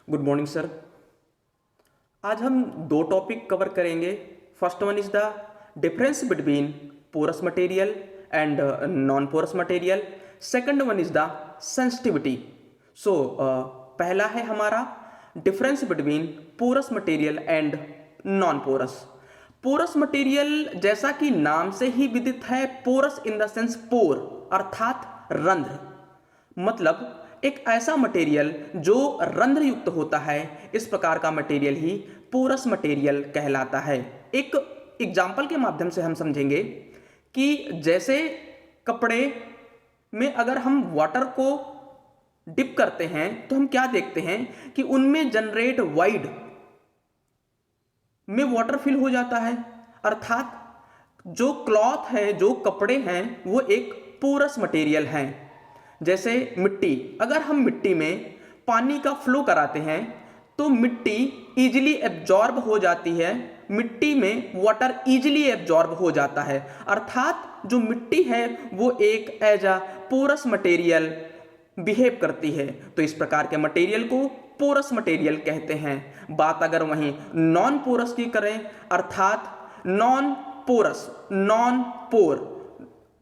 Good morning sir. आज हम दो टॉपिक कवर करेंगे। First one is the difference between porous material and non porous material. Second one is the sensitivity. So पहला है हमारा difference between porous material and non porous. Porous material जैसा कि नाम से ही विदित है, porous in the sense pore अर्थात रंध्र, मतलब एक ऐसा मटेरियल जो रंध्र युक्त होता है, इस प्रकार का मटेरियल ही पोरस मटेरियल कहलाता है। एक एग्जाम्पल के माध्यम से हम समझेंगे कि जैसे कपड़े में अगर हम वाटर को डिप करते हैं तो हम क्या देखते हैं कि उनमें जनरेट वाइड में वाटर फिल हो जाता है, अर्थात जो क्लॉथ है, जो कपड़े हैं, वो एक पोरस मटेरियल हैं। जैसे मिट्टी, अगर हम मिट्टी में पानी का फ्लो कराते हैं तो मिट्टी इजीली एब्जॉर्ब हो जाती है, मिट्टी में वाटर इजीली एब्जॉर्ब हो जाता है, अर्थात जो मिट्टी है वो एक as a porous material behave करती है। तो इस प्रकार के मटेरियल को पोरस मटेरियल कहते हैं। बात अगर वहीं नॉन पोरस की करें, अर्थात नॉन पोरस, नॉन पोर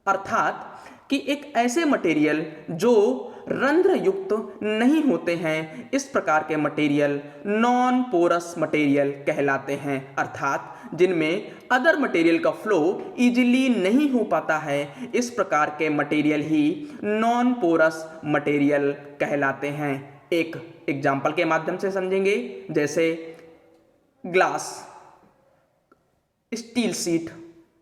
अर्थात कि एक ऐसे मटेरियल जो रंध्र युक्त नहीं होते हैं, इस प्रकार के मटेरियल नॉन पोरस मटेरियल कहलाते हैं, अर्थात जिनमें अदर मटेरियल का फ्लो इजीली नहीं हो पाता है, इस प्रकार के मटेरियल ही नॉन पोरस मटेरियल कहलाते हैं। एक एग्जाम्पल के माध्यम से समझेंगे, जैसे glass, steel sheet,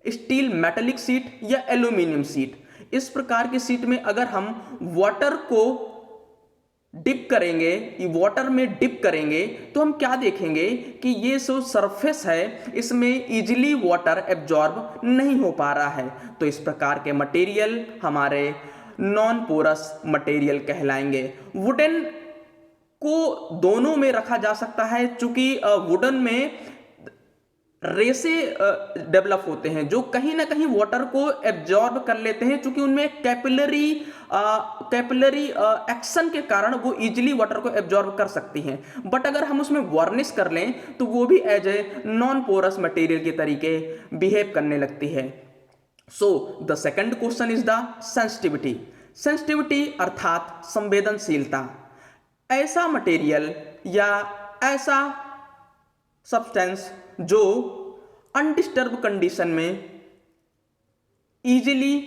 steel metallic sheet या एल्यूमिनियम शीट, इस प्रकार की शीट में अगर हम वाटर को डिप करेंगे, वाटर में डिप करेंगे तो हम क्या देखेंगे कि ये जो सरफेस है इसमें इजीली वाटर एब्जॉर्ब नहीं हो पा रहा है। तो इस प्रकार के मटेरियल हमारे नॉन पोरस मटेरियल कहलाएंगे। वुडन को दोनों में रखा जा सकता है, चूंकि वुडन में रेसे डेवलप होते हैं जो कहीं ना कहीं वाटर को एब्जॉर्ब कर लेते हैं, चूंकि उनमें कैपिलरी एक्शन के कारण वो इजीली वाटर को एब्जॉर्ब कर सकती हैं। बट अगर हम उसमें वार्निश कर लें तो वो भी as a non porous material के तरीके बिहेव करने लगती है। So the second question is the sensitivity. Sensitivity अर्थात संवेदनशीलता। ऐसा मटेरियल या ऐसा सब्सटेंस जो अनडिस्टर्ब कंडीशन में इजीली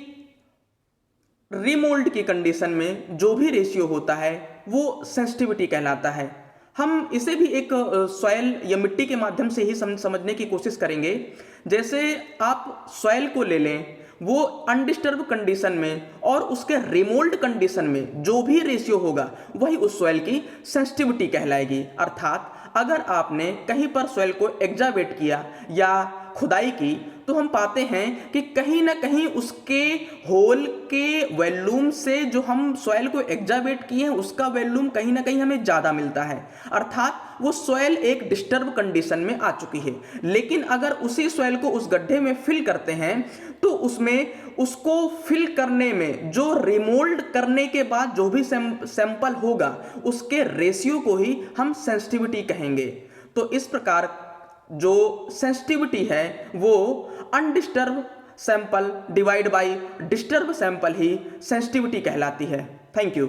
रिमोल्ड की कंडीशन में जो भी रेशियो होता है वो सेंसिटिविटी कहलाता है। हम इसे भी एक सॉइल या मिट्टी के माध्यम से ही समझने की कोशिश करेंगे। जैसे आप सॉइल को ले लें, वो अनडिस्टर्ब कंडीशन में और उसके रिमोल्ड कंडीशन में जो भी रेशियो होगा वही उस सॉइल की सेंसिटिविटी कहलाएगी। अर्थात अगर आपने कहीं पर सॉइल को एक्जावेट किया या खुदाई की तो हम पाते हैं कि कहीं ना कहीं उसके होल के वॉल्यूम से जो हम सॉइल को एक्जावेट किए हैं उसका वॉल्यूम कहीं ना कहीं हमें ज़्यादा मिलता है, अर्थात वो सॉइल एक डिस्टर्ब कंडीशन में आ चुकी है। लेकिन अगर उसी सॉइल को उस गड्ढे में फिल करते हैं तो उसमें उसको फिल करने में जो रिमोल्ड करने के बाद जो भी सैंपल होगा उसके रेशियो को ही हम सेंसिटिविटी कहेंगे। तो इस प्रकार जो सेंसिटिविटी है वो undisturbed sample divide by disturbed sample ही सेंसिटिविटी कहलाती है। Thank you.